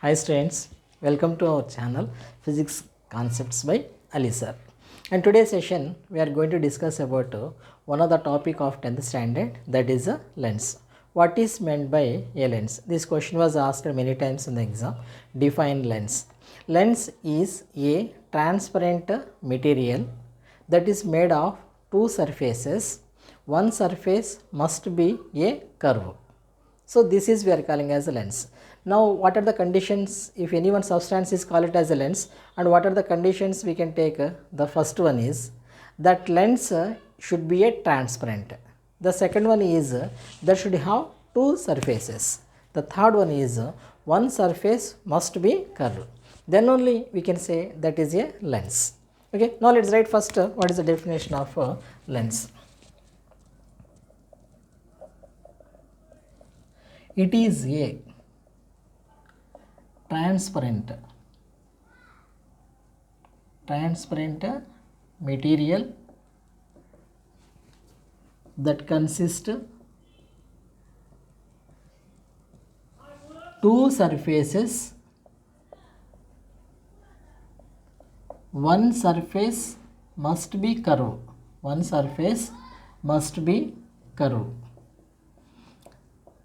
Hi students, welcome to our channel Physics Concepts by Ali sir. In today's session, we are going to discuss about one of the topic of 10th standard, that is a lens. What is meant by a lens? This question was asked many times in the exam. Define lens. Lens is a transparent material that is made of two surfaces. One surface must be a curve. So this is we are calling as a lens. Now what are the conditions if any one substance is called it as a lens, and what are the conditions we can take? The first one is that lens should be a transparent. The second one is that should have two surfaces. The third one is one surface must be curved. Then only we can say that is a lens. Okay, now let's write first what is the definition of lens. It is a transparent material that consists two surfaces. One surface must be curved. One surface must be curved.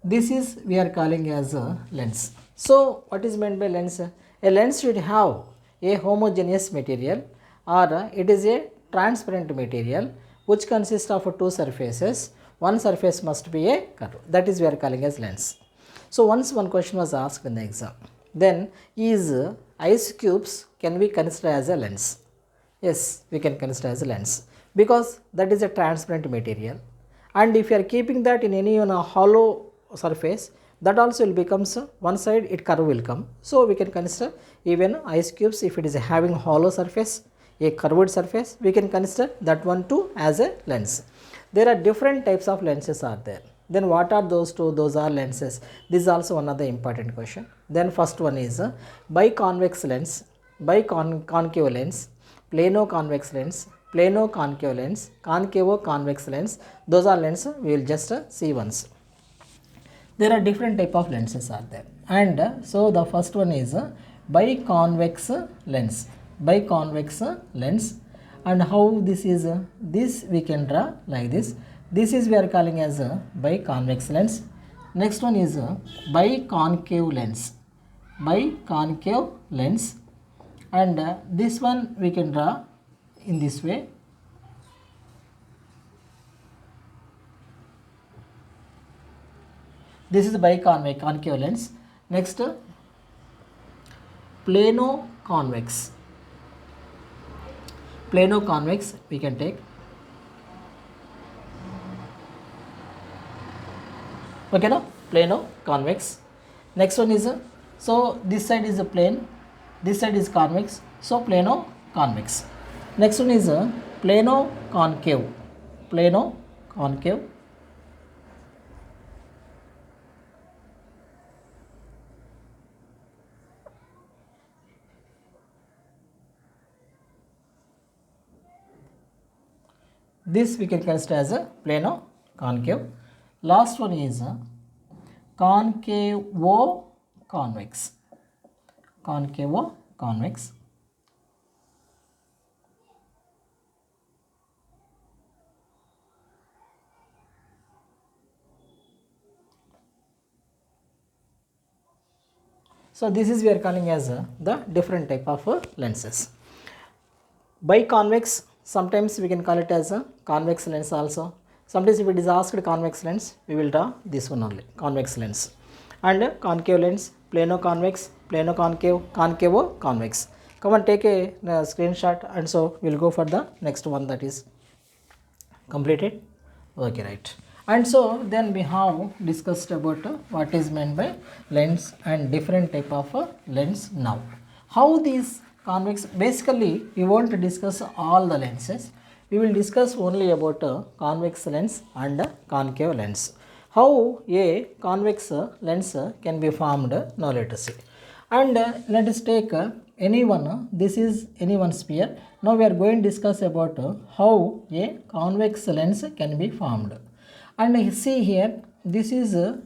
This is we are calling as a lens. So what is meant by lens? A lens should have a homogeneous material, or it is a transparent material which consists of two surfaces. One surface must be a curve. That is we are calling as lens. So once one question was asked in the exam, then is ice cubes can be considered as a lens? Yes, we can consider as a lens because that is a transparent material, and if you are keeping that in any hollow surface, that also will becomes one side it curve will come. So we can consider even ice cubes, if it is having hollow surface, a curved surface, we can consider that one too as a lens. There are different types of lenses are there. Then what are those two? Those are lenses. This is also one of the important question. Then first one is biconvex lens, concave lens, plano convex lens, plano concave lens, concavo convex lens. Those are lenses we will just see once. There are different type of lenses are there, and so the first one is biconvex lens. Biconvex lens, and how this is? This we can draw like this. This is we are calling as a biconvex lens. Next one is a biconcave lens. Biconcave lens, and this one we can draw in this way. This is biconcave lens. Next, plano convex. Plano convex we can take. Okay, now plano convex. Next one is so this side is a plane, this side is convex, so plano convex. Next one is plano concave. Plano concave. This we can consider as a plano concave. Last one is concavo convex. Concavo convex. So this is we are calling as the different type of lenses. Biconvex, sometimes we can call it as a convex lens also. Sometimes if it is asked convex lens, we will draw this one only, convex lens. And concave lens, plano convex, plano concave, concavo convex. Come and take a screenshot, and so we will go for the next one that is completed. Okay, right. And so then we have discussed about what is meant by lens and different type of lens. Now how these convex, basically we won't discuss all the lenses, we will discuss only about convex lens and concave lens. How a convex lens can be formed, now let us see. And let us take any one, this is any one sphere. Now we are going to discuss about how a convex lens can be formed. And see here, this is a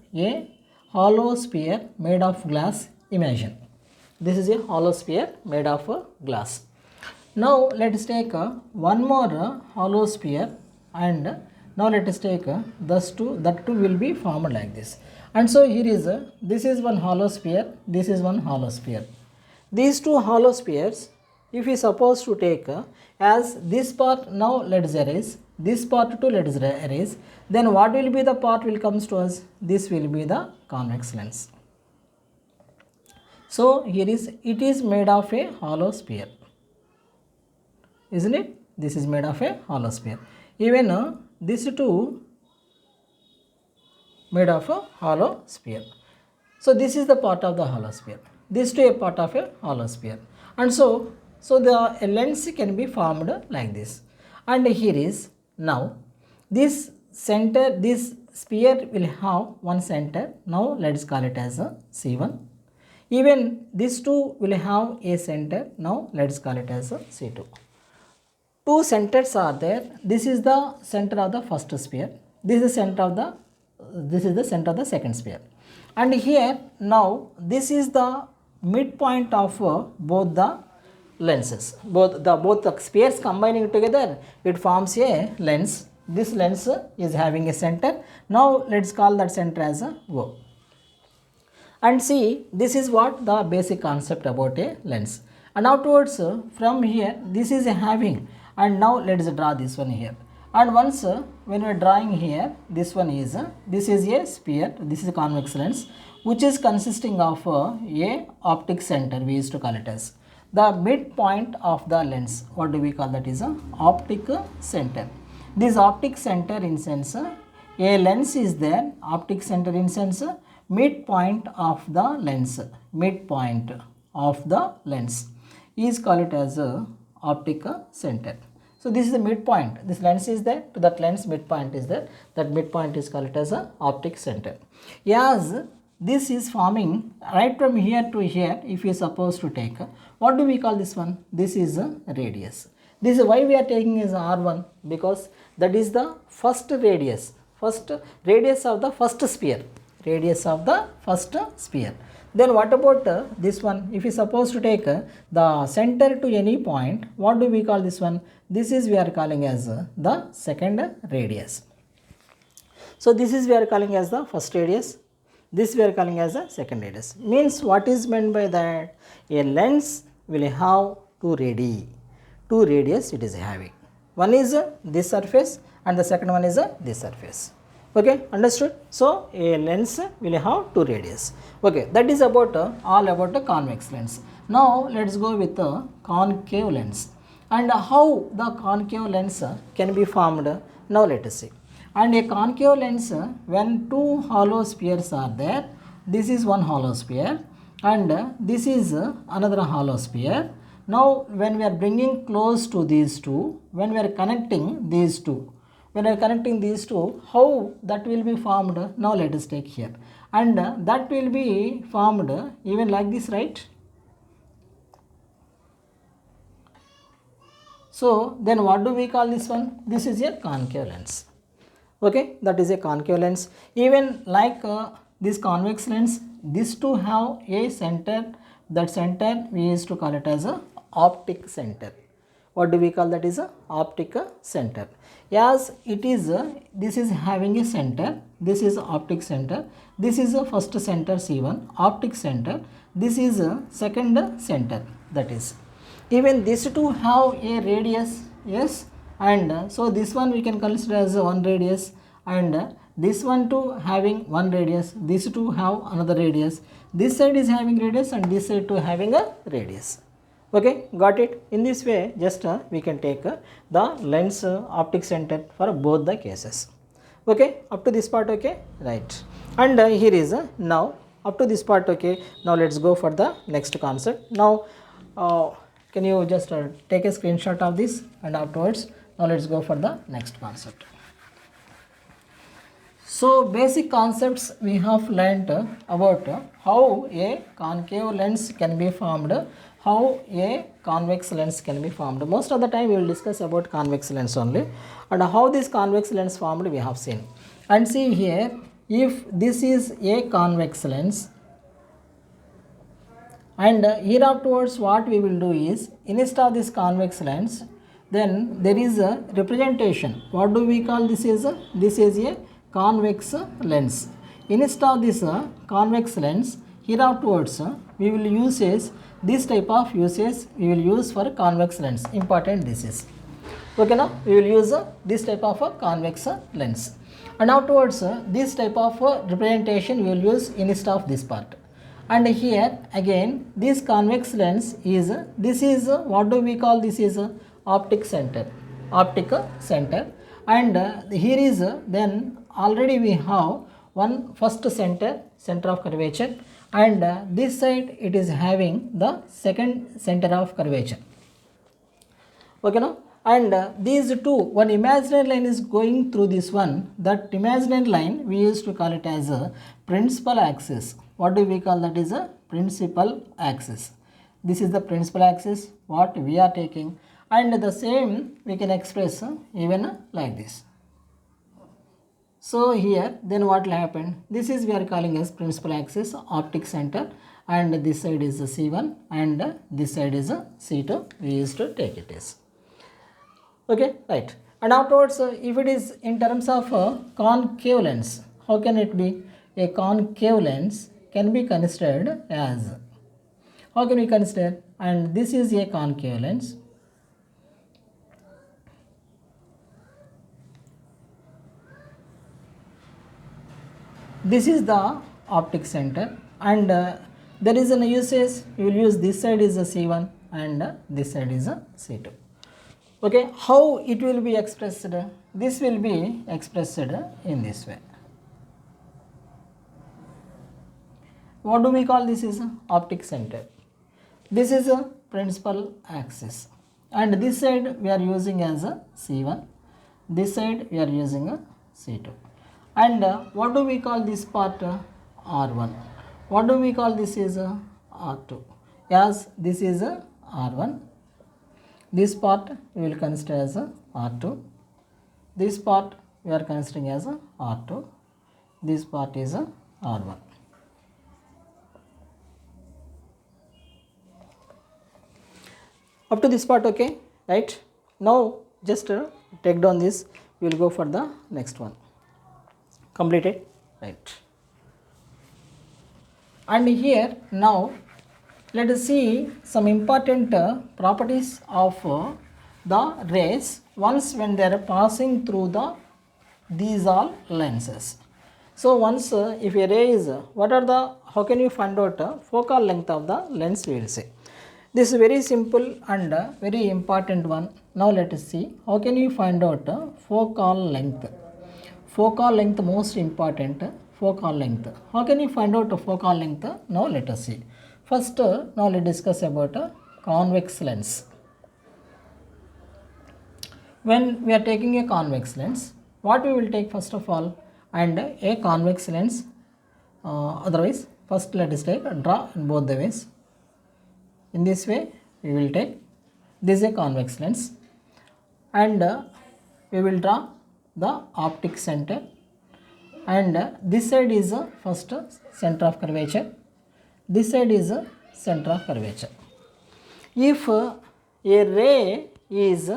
hollow sphere made of glass. Imagine This is a hollow sphere made of glass. Now let us take one more hollow sphere, and now let us take thus two, that two will be formed like this. And so here is this is one hollow sphere, this is one hollow sphere. These two hollow spheres, if we suppose to take as this part, now let us erase, this part too let us erase, then what will be the part will comes to us? This will be the convex lens. So here is, it is made of a hollow sphere, isn't it? This is made of a hollow sphere. Even this too made of a hollow sphere. So this is the part of the hollow sphere. This too a part of a hollow sphere. And so the lens can be formed like this. And here is, now this center, this sphere will have one center. Now let us call it as a C1. Even this two will have a center. Now let us call it as a C2. Two centers are there. This is the center of the first sphere. This is the center of the second sphere. And here, now this is the midpoint of both the lenses. Both the spheres combining together, it forms a lens. This lens is having a center. Now let us call that center as a O. And see, this is what the basic concept about a lens. And afterwards, from here, this is having, and now let us draw this one here. And once when we are drawing here, this one is this is a sphere, this is a convex lens, which is consisting of a optic center, we used to call it as the midpoint of the lens. What do we call that? Is a optic center. This optic center, in sense a lens is there, optic center in sense midpoint of the lens, midpoint of the lens is called as a optic center. So this is the midpoint, this lens is there, to that lens midpoint is there, that midpoint is called as a optic center. As this is forming right from here to here, if you suppose to take, what do we call this one? This is a radius. This is why we are taking as R1, because that is the first radius of the first sphere, radius of the first sphere. Then what about this one? If you suppose to take the center to any point, what do we call this one? This is we are calling as the second radius. So this is we are calling as the first radius, this we are calling as the second radius. Means what is meant by that? A lens will have two radii, two radius it is having. One is this surface and the second one is this surface. Okay, understood? So a lens will have two radius. Okay, that is about all about the convex lens. Now let us go with the concave lens, and how the concave lens can be formed. Now let us see. And a concave lens, when two hollow spheres are there, this is one hollow sphere and this is another hollow sphere. Now when we are bringing close to these two, when we are connecting these two, how that will be formed? Now let us take here, and that will be formed even like this, right? So then what do we call this one? This is a concave lens. Okay, that is a concave lens. Even like this convex lens, these two have a center. That center we used to call it as a optic center. What do we call that? Is a optic center. As it is, this is having a center, this is optic center, this is a first center C1, optic center, this is a second center, that is. Even these two have a radius, yes, and so this one we can consider as one radius, and this one too having one radius, these two have another radius, this side is having radius and this side too having a radius. Okay, got it? In this way, just we can take the lens optic center for both the cases. Okay, up to this part, okay, right. And here is now up to this part, okay. Now let's go for the next concept. Now can you just take a screenshot of this, and afterwards now let's go for the next concept. So basic concepts we have learnt about how a concave lens can be formed, how a convex lens can be formed. Most of the time we will discuss about convex lens only, and how this convex lens formed we have seen. And see here, if this is a convex lens And here afterwards what we will do is, instead of this convex lens, then there is a representation. What do we call this? Is a convex lens. Instead of this convex lens, here afterwards we will use this type of usage we will use for convex lens. Important this is. Okay, now we will use this type of convex lens, and afterwards this type of representation we will use instead of this part. And here again this convex lens is, this is what do we call, this is optic center, and here is then already we have one first center of curvature, and this side it is having the second center of curvature. Okay, now, and these two, one imaginary line is going through this one. That imaginary line we used to call it as a principal axis. What do we call that? Is a principal axis. This is the principal axis what we are taking, and the same we can express even like this. So here then what will happen? This is we are calling as principal axis, optic center, and this side is the C1 and this side is a C2. We used to take it as. Okay, right. And afterwards, if it is in terms of concave lens, how can it be? A concave lens can be considered as, how can we consider? And this is a concave lens. This is the optic center, and there is an usage, you will use this side is a C1 and this side is a C2. Okay, how it will be expressed? This will be expressed in this way. What do we call this? Is optic center. This is a principal axis, and this side we are using as a C1, this side we are using a C2. And what do we call this part? R1. What do we call this? Is R2. Yes, this is R1. This part we will consider as R2. This part we are considering as R2. This part is R1. Up to this part, okay, right? Now just take down this. We will go for the next one. Completed, right? And here now let us see some important properties of the rays once when they are passing through these all lenses. So once if a ray is, what are the, how can you find out focal length of the lens, we will say. This is very simple and very important one. Now let us see how can you find out focal length. Focal length most important, focal length. How can you find out focal length? Now let us see. First, now let us discuss about a convex lens. When we are taking a convex lens, what we will take first of all, and a convex lens, otherwise first let us take draw in both the ways. In this way we will take, this is a convex lens, and we will draw the optic center, and this side is first center of curvature, this side is center of curvature. If a ray is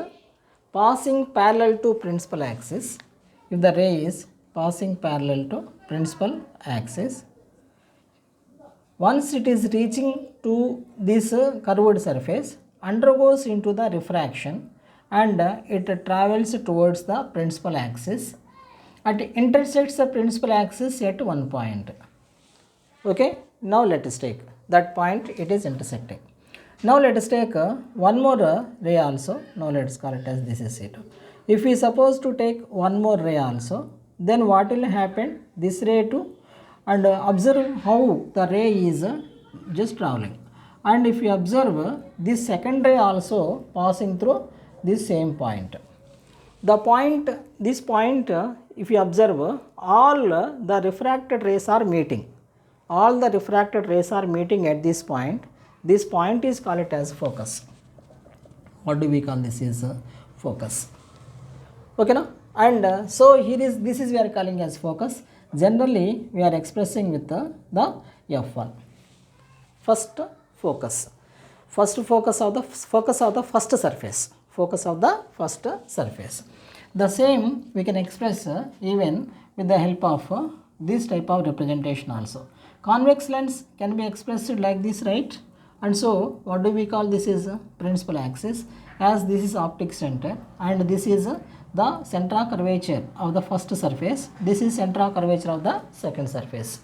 passing parallel to principal axis, if the ray is passing parallel to principal axis, once it is reaching to this curved surface, undergoes into the refraction, and it travels towards the principal axis, and intersects the principal axis at one point. Okay, now let us take that point, it is intersecting. Now let us take one more ray also. Now let us call it as this is C2. If we suppose to take one more ray also, then what will happen? This ray too, and observe how the ray is just traveling. And if you observe this second ray also passing through this same point. The point, this point, if you observe, all the refracted rays are meeting. All the refracted rays are meeting at this point. This point is called it as focus. What do we call this? Is focus. Okay, now, and so here is, this is we are calling as focus. Generally we are expressing with the F1. First focus. First focus of the first surface. Focus of the first surface. The same we can express even with the help of this type of representation also. Convex lens can be expressed like this, right? And so what do we call this is principal axis, as this is optic center and this is the center of curvature of the first surface, this is center of curvature of the second surface.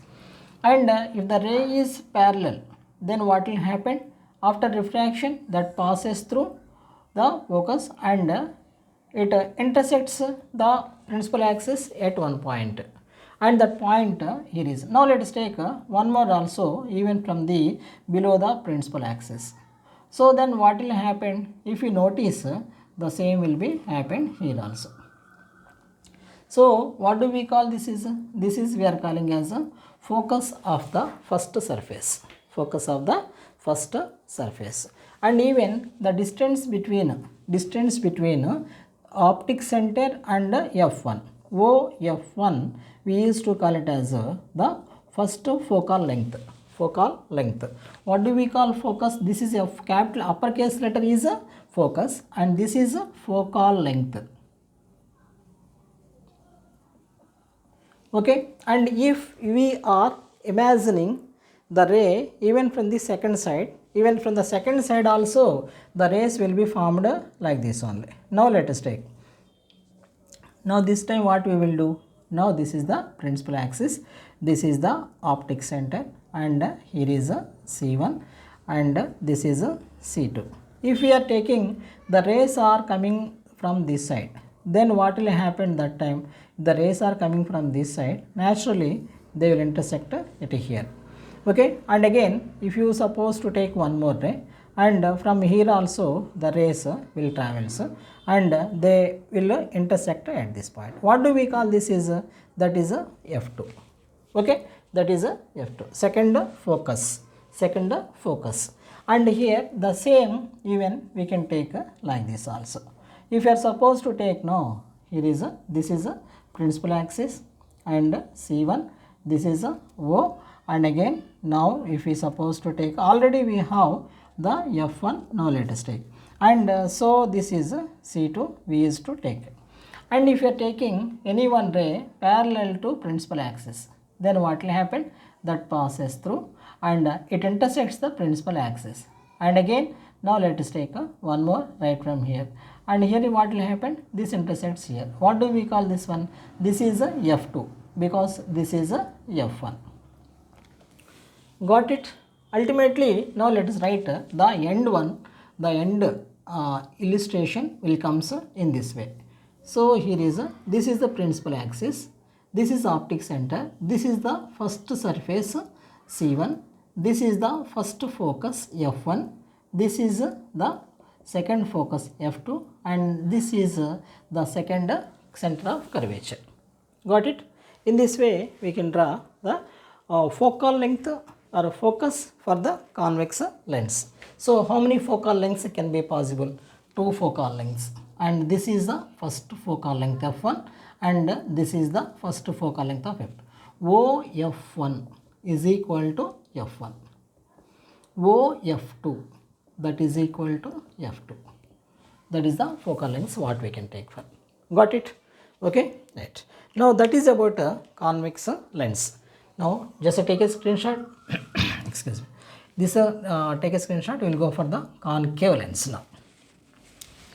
And if the ray is parallel, then what will happen? After refraction, that passes through the focus and it intersects the principal axis at one point, and that point here is. Now let us take one more also, even from the below the principal axis. So then what will happen? If you notice, the same will be happen here also. So what do we call this is? This is we are calling as a focus of the first surface. Focus of the first surface. And even the distance between optic center and F1, OF1, we used to call it as the first focal length. Focal length. What do we call focus? This is a capital uppercase letter is a focus, and this is a focal length. Okay, and if we are imagining the ray even from the second side, even from the second side also the rays will be formed like this only. Now let us take. Now this time what we will do? Now this is the principal axis, this is the optic center, and here is a C1 and this is a C2. If we are taking the rays are coming from this side, then what will happen that time? The rays are coming from this side, naturally they will intersect it here. Okay, and again if you suppose to take one more ray, and from here also the rays will travels and they will intersect at this point. What do we call this is? That is a F2. Okay, that is a F2, second focus, second focus. And here the same even we can take like this also. If you are supposed to take, no, here is a, this is a principal axis and C1, this is a O, and again now if we suppose to take, already we have the F1, now let us take, and so this is a C2 we used to take. And if you are taking any one ray parallel to principal axis, then what will happen? That passes through and it intersects the principal axis. And again now let us take one more right from here, and here what will happen? This intersects here. What do we call this one? This is a F2 because this is a F1. Got it? Ultimately now let us write the end one, the end illustration will comes in this way. So here is this is the principal axis, this is optic center, this is the first surface C1, this is the first focus F1, this is the second focus F2, and this is the second center of curvature. Got it? In this way we can draw the focal length or focus for the convex lens. So how many focal lengths can be possible? 2 focal lengths, and this is the first focal length F1 and this is the first focal length of F2. OF1 is equal to F1. OF2 that is equal to F2. That is the focal lengths what we can take for. Got it? Okay, right. Now that is about a convex lens. Now just take a screenshot. Excuse me. This take a screenshot. We will go for the concave lens now.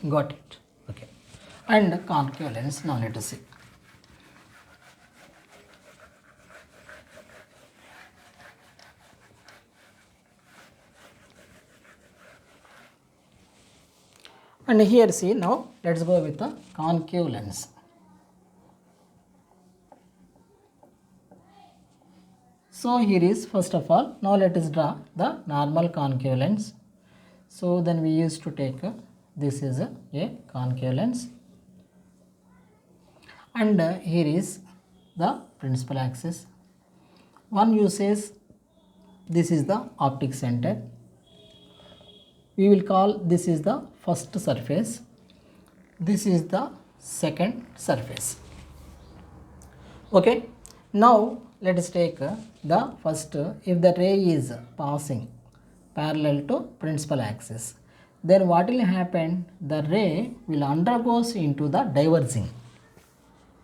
Got it? Okay. And concave lens. Now let us see. And here see, now let us go with the concave lens. So here is first of all, now let us draw the normal concave lens. So then we used to take this is a concave lens, and here is the principal axis. One uses, this is the optic center. We will call this is the first surface, this is the second surface. Okay, now let us take the first, if the ray is passing parallel to principal axis, then what will happen, the ray will undergoes into the diverging.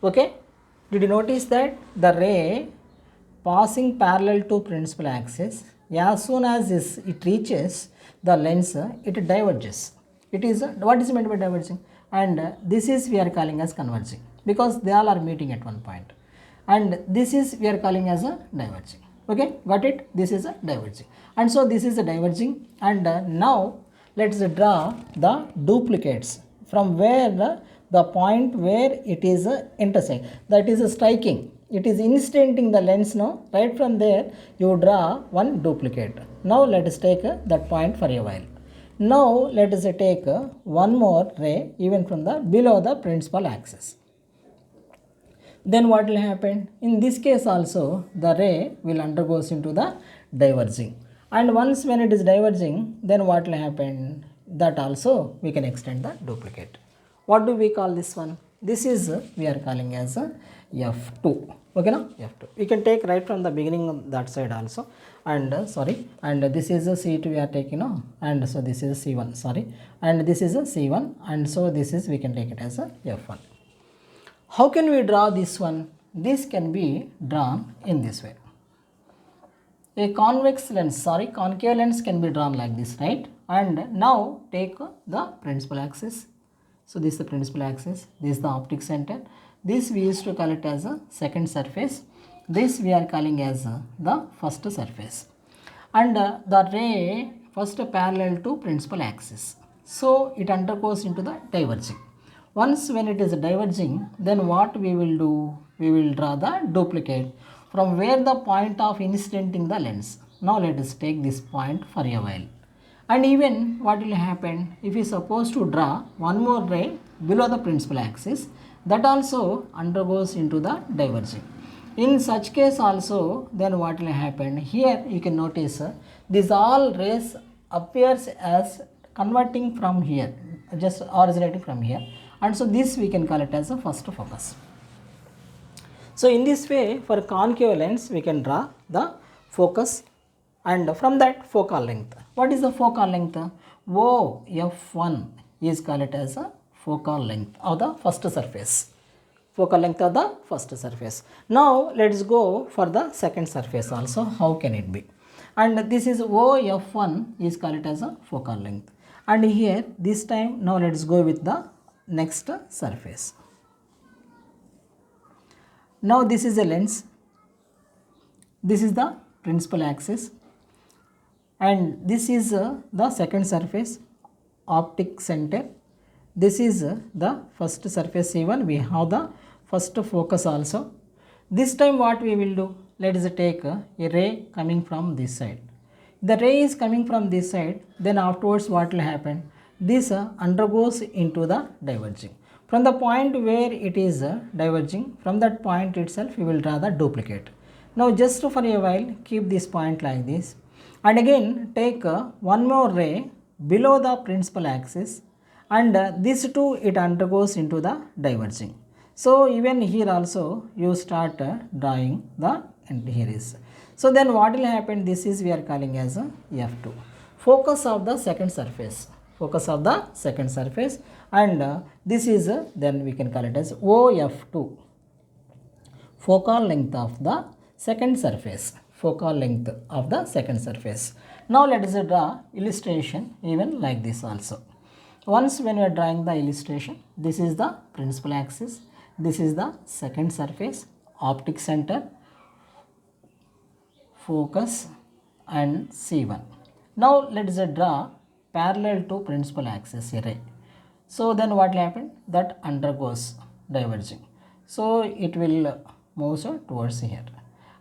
Okay, did you notice that the ray passing parallel to principal axis, as soon as it reaches the lens, it diverges. It is what is meant by diverging, and this is we are calling as converging, because they all are meeting at one point, and this is we are calling as a diverging. Okay, got it? This is a diverging, and so this is a diverging. And now let's draw the duplicates from where the point where it is intersect, that is striking, it is instanting the lens. Now right from there you draw one duplicate. Now let us take that point for a while. Now let us take one more ray even from the below the principal axis. Then what will happen, in this case also the ray will undergoes into the diverging, and once when it is diverging, then what will happen, that also we can extend the duplicate. What do we call this one? This is we are calling as f2. Okay, now f2 we can take right from the beginning of that side also, and and this is a c2 we are taking now, and so this is c1, and this is a c1, and so this is we can take it as a f1. How can we draw this one? This can be drawn in this way. A convex lens, concave lens can be drawn like this, right? And now take the principal axis. So this is the principal axis, this is the optic center. This we used to call it as a second surface. This we are calling as the first surface. And the ray first parallel to principal axis. So it undergoes into the diverging. Once when it is diverging, then what we will do? We will draw the duplicate from where the point of instanting the lens. Now let us take this point for a while. And even what will happen, if we suppose to draw one more ray below the principal axis, that also undergoes into the diverging. In such case also, then what will happen, here you can notice these all rays appears as converting from here, just originating from here, and so this we can call it as a first focus. So in this way, for concave lens we can draw the focus, and from that focal length. What is the focal length? OF1 is called it as a focal length of the first surface. Focal length of the first surface. Now let us go for the second surface also. How can it be? And this is OF1 is called it as a focal length. And here this time, now let us go with the next surface. Now this is a lens, this is the principal axis, and this is the second surface, optic center. This is the first surface C1, we have the first focus also. This time what we will do, let us take a ray coming from this side. The ray is coming from this side, then afterwards what will happen, this undergoes into the diverging. From the point where it is diverging, from that point itself we will draw the duplicate. Now just for a while keep this point like this, and again take one more ray below the principal axis, and this too it undergoes into the diverging. So even here also you start drawing the, and here is. So then what will happen, this is we are calling as a f2, focus of the second surface. Focus of the second surface, and this is then we can call it as OF2, focal length of the second surface. Focal length of the second surface. Now let us draw illustration even like this also. Once when we are drawing the illustration, this is the principal axis, this is the second surface, optic center, focus, and C1. Now let us draw parallel to principal axis ray. So then what will happen, that undergoes diverging. So it will move towards here.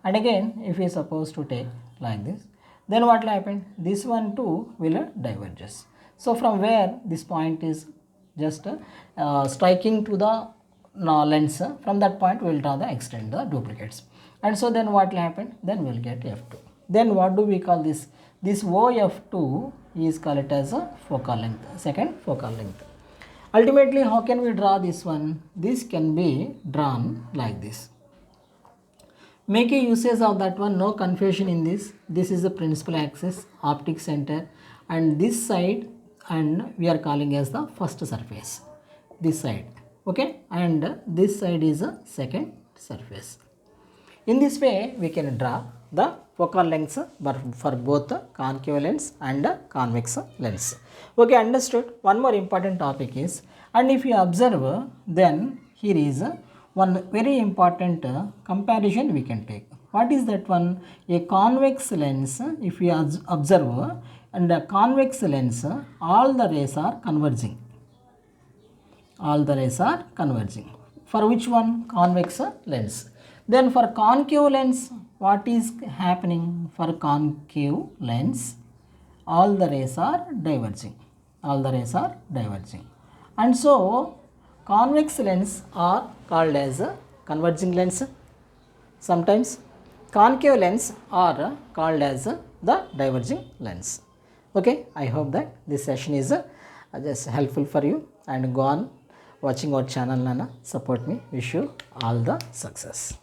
And again if we suppose to take like this, then what will happen, this one too will diverges. So from where this point is just striking to the lens, from that point we will draw the extend the duplicates. And so then what will happen, then we will get f2. Then what do we call this? This OF2 is called it as a focal length, second focal length. Ultimately how can we draw this one? This can be drawn like this. Make a usage of that one, no confusion in this. This is the principal axis, optic center, and this side, and we are calling as the first surface, this side, okay, and this side is a second surface. In this way we can draw the focal lengths for both the concave lens and convex lens. Okay, understood. One more important topic is, and if you observe, then here is one very important comparison we can take. What is that one? A convex lens, if you observe, and a convex lens, all the rays are converging. All the rays are converging. For which one? Convex lens. Then for concave lens, what is happening? For concave lens, all the rays are diverging. All the rays are diverging. And so, convex lens are called as a converging lens. Sometimes concave lens are called as the diverging lens. Okay, I hope that this session is just helpful for you, and go on watching our channel, Nana. Support me. Wish you all the success.